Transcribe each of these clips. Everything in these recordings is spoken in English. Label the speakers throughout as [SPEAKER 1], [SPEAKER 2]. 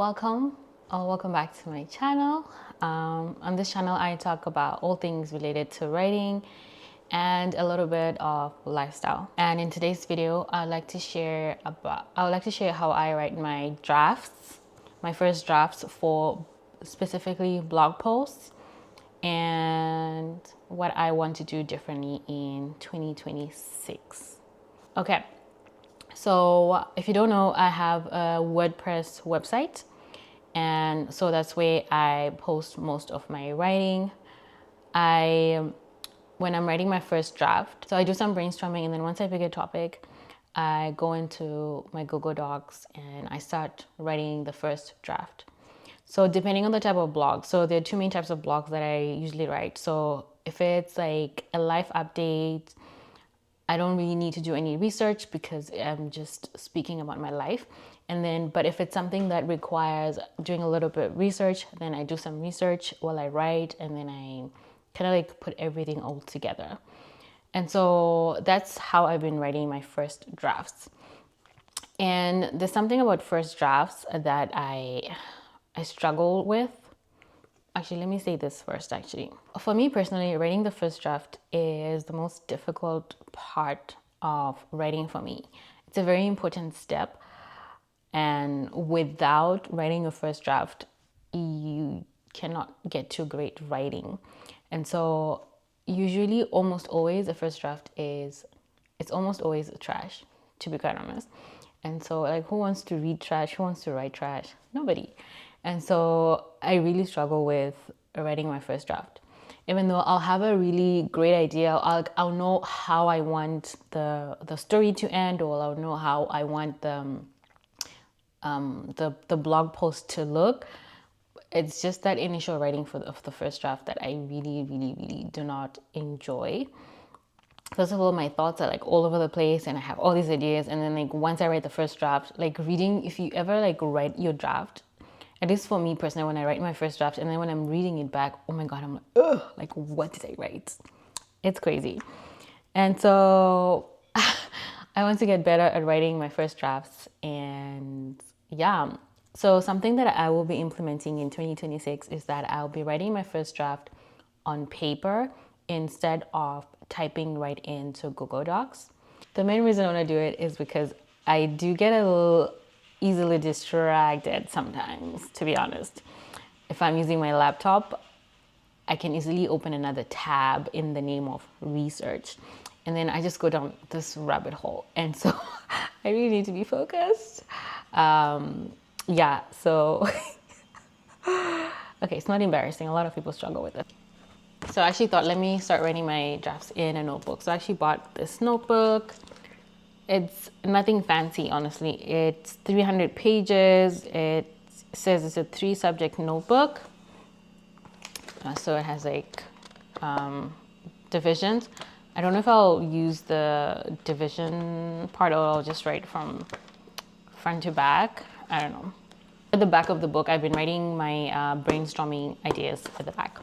[SPEAKER 1] Welcome or welcome back to my channel. On this channel I talk about all things related to writing and a little bit of lifestyle. And in today's video I would like to share how I write my drafts, my first drafts for specifically blog posts, and what I want to do differently in 2026. Okay, so if you don't know, I have a WordPress website, and so that's where I post most of my writing. When I'm writing my first draft, so I do some brainstorming, and then once I pick a topic, I go into my Google Docs and I start writing the first draft. So depending on the type of blog, so there are two main types of blogs that I usually write. So if it's like a life update, I don't really need to do any research because I'm just speaking about my life. But if it's something that requires doing a little bit of research, then I do some research while I write, and then I kind of like put everything all together. And so that's how I've been writing my first drafts. And there's something about first drafts that I struggle with. Actually, let me say this first. For me personally, writing the first draft is the most difficult part of writing for me. It's a very important step, and without writing a first draft, you cannot get to great writing. And so usually, almost always, the first draft it's almost always trash, to be quite honest. And so, like, who wants to read trash? Who wants to write trash? Nobody. And so I really struggle with writing my first draft. Even though I'll have a really great idea, I'll know how I want the story to end, or I'll know how I want the blog post to look. It's just that initial writing of the first draft that I really, really, really do not enjoy. First of all, my thoughts are like all over the place, and I have all these ideas. And then like once I write the first draft, like reading, if you ever like write your draft, at least for me personally, when I write my first draft and then when I'm reading it back, oh my God, I'm like, ugh, like what did I write? It's crazy. And so I want to get better at writing my first drafts. And yeah, so something that I will be implementing in 2026 is that I'll be writing my first draft on paper instead of typing right into Google Docs. The main reason I want to do it is because I do get a little easily distracted sometimes, to be honest. If I'm using my laptop, I can easily open another tab in the name of research, and then I just go down this rabbit hole. And so I really need to be focused. So okay, it's not embarrassing. A lot of people struggle with it. So I actually thought, let me start writing my drafts in a notebook. So I actually bought this notebook. It's nothing fancy, honestly. It's 300 pages. It says it's a 3-subject notebook. So it has like divisions. I don't know if I'll use the division part, or I'll just write from front to back. I don't know. At the back of the book, I've been writing my brainstorming ideas at the back.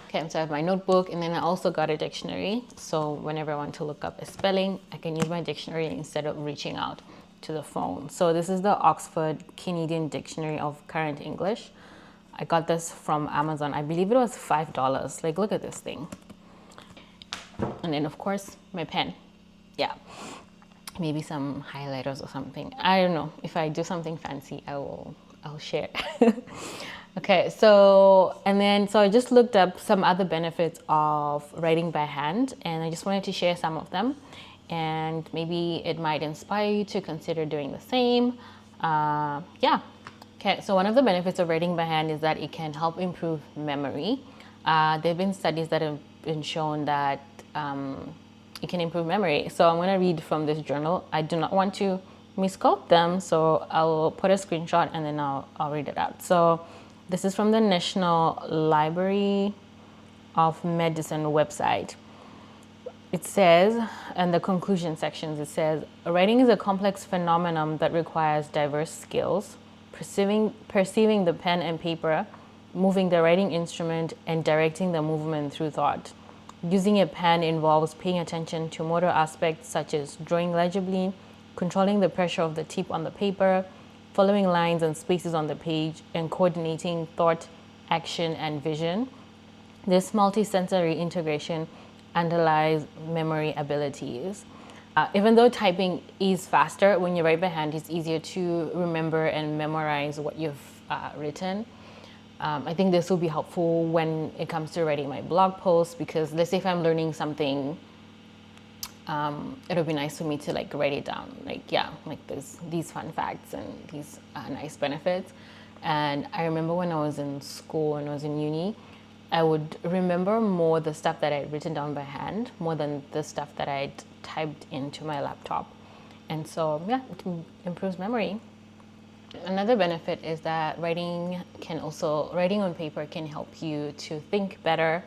[SPEAKER 1] Okay, so I have my notebook, and then I also got a dictionary. So whenever I want to look up a spelling, I can use my dictionary instead of reaching out to the phone. So this is the Oxford Canadian Dictionary of Current English. I got this from Amazon. I believe it was $5. Like, look at this thing. And then of course my pen. Yeah, maybe some highlighters or something. I don't know. If I do something fancy, I'll share. Okay, so I just looked up some other benefits of writing by hand, and I just wanted to share some of them, and maybe it might inspire you to consider doing the same. Yeah. Okay, so one of the benefits of writing by hand is that it can help improve memory. There have been studies that have been shown that it can improve memory. So I'm going to read from this journal. I do not want to misquote them, so I'll put a screenshot and then I'll read it out. So this is from the National Library of Medicine website. It says, in the conclusion sections, it says, writing is a complex phenomenon that requires diverse skills, perceiving the pen and paper, moving the writing instrument, and directing the movement through thought. Using a pen involves paying attention to motor aspects such as drawing legibly, controlling the pressure of the tip on the paper, following lines and spaces on the page, and coordinating thought, action, and vision. This multisensory integration underlies memory abilities. Even though typing is faster, when you write by hand, it's easier to remember and memorize what you've written. I think this will be helpful when it comes to writing my blog posts, because let's say if I'm learning something, it'll be nice for me to like write it down. Like, yeah, like there's these fun facts and these nice benefits. And I remember when I was in school and I was in uni, I would remember more the stuff that I'd written down by hand more than the stuff that I'd typed into my laptop. And so, yeah, it improves memory. Another benefit is that writing on paper can help you to think better.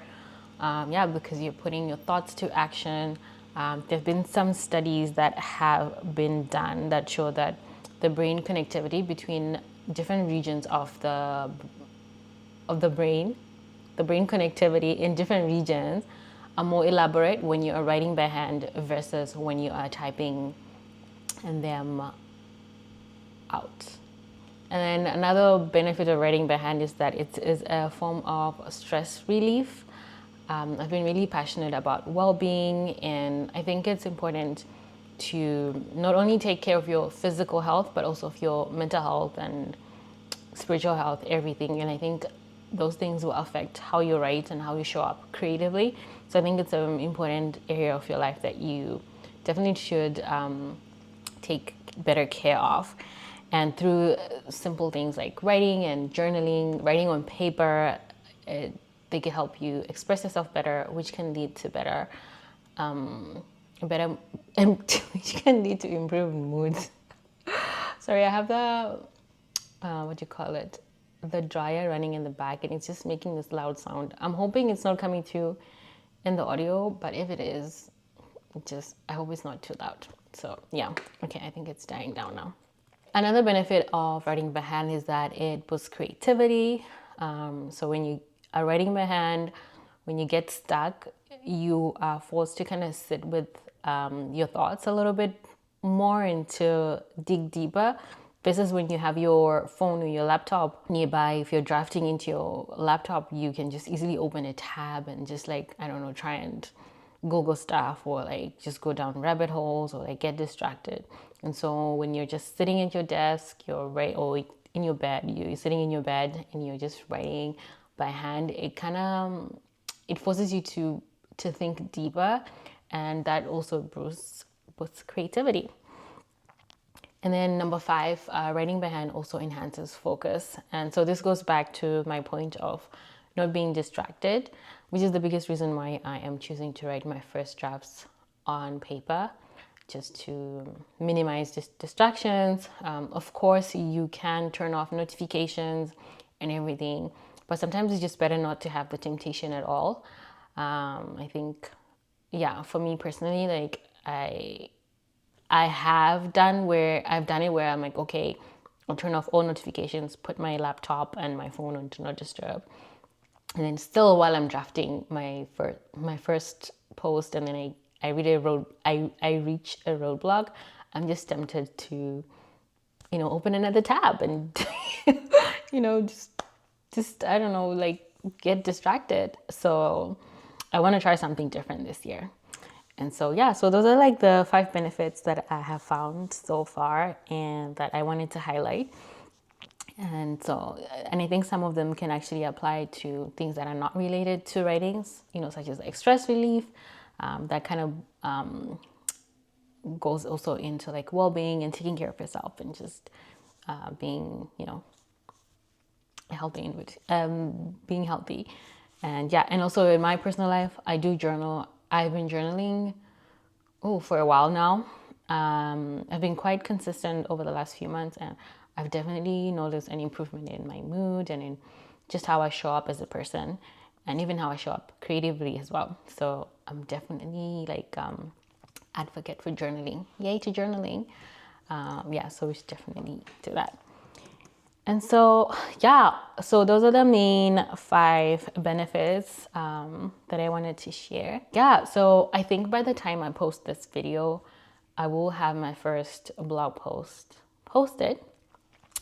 [SPEAKER 1] Because you're putting your thoughts to action. There have been some studies that have been done that show that the brain connectivity between different regions of the brain, the brain connectivity in different regions are more elaborate when you are writing by hand versus when you are typing them out. And then another benefit of writing by hand is that it is a form of stress relief. I've been really passionate about well-being, and I think it's important to not only take care of your physical health, but also of your mental health and spiritual health, everything. And I think those things will affect how you write and how you show up creatively. So I think it's an important area of your life that you definitely should take better care of. And through simple things like writing and journaling, writing on paper, they can help you express yourself better, which can lead to which can lead to improved moods. Sorry, I have the the dryer running in the back, and it's just making this loud sound. I'm hoping it's not coming through in the audio, but if it is, I hope it's not too loud. So yeah, okay, I think it's dying down now. Another benefit of writing by hand is that it boosts creativity. So when you are writing by hand, when you get stuck, you are forced to kind of sit with your thoughts a little bit more and to dig deeper. Versus when you have your phone or your laptop nearby, if you're drafting into your laptop, you can just easily open a tab and just like, I don't know, try and Google stuff, or like just go down rabbit holes, or like get distracted. And so when you're just sitting at your desk, or in your bed, you're sitting in your bed and you're just writing by hand, it forces you to think deeper, and that also boosts creativity. And then number 5, writing by hand also enhances focus. And so this goes back to my point of not being distracted, which is the biggest reason why I am choosing to write my first drafts on paper, just to minimize distractions. Of course, you can turn off notifications and everything, but sometimes it's just better not to have the temptation at all. I think, yeah, for me personally, like I've done it where I'm like, okay, I'll turn off all notifications, put my laptop and my phone on do not disturb, and then still while I'm drafting my first post, and then I reach a roadblock, I'm just tempted to, open another tab and, just I don't know, like get distracted. So I want to try something different this year. And so, yeah, so those are like the 5 benefits that I have found so far and that I wanted to highlight. And I think some of them can actually apply to things that are not related to writings, such as like stress relief. That kind of goes also into like well-being and taking care of yourself and just being, healthy and being healthy. And yeah, and also in my personal life, I do journal. I've been journaling for a while now. I've been quite consistent over the last few months, and I've definitely noticed an improvement in my mood and in just how I show up as a person, and even how I show up creatively as well. So I'm definitely like advocate for journaling. Yay to journaling. So we should definitely do that. And so, yeah, so those are the main 5 benefits that I wanted to share. Yeah, so I think by the time I post this video, I will have my first blog post posted.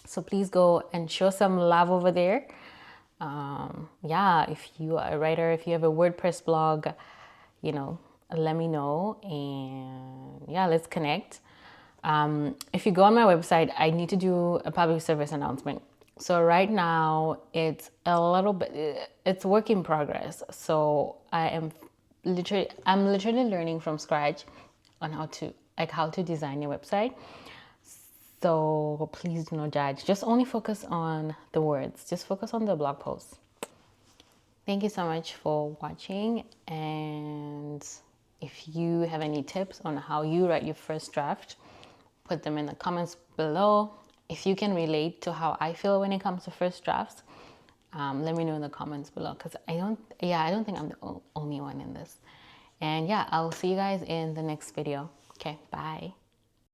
[SPEAKER 1] So please go and show some love over there. Yeah, if you are a writer, if you have a WordPress blog, you know, let me know, and yeah, let's connect. If you go on my website, I need to do a public service announcement. So right now it's a little bit, it's work in progress. So I'm literally learning from scratch on how to design your website. So please do not judge. Just only focus on the words. Just focus on the blog posts. Thank you so much for watching. And if you have any tips on how you write your first draft, put them in the comments below. If you can relate to how I feel when it comes to first drafts, let me know in the comments below, because I don't think I'm the only one in this. And yeah, I'll see you guys in the next video. Okay, bye.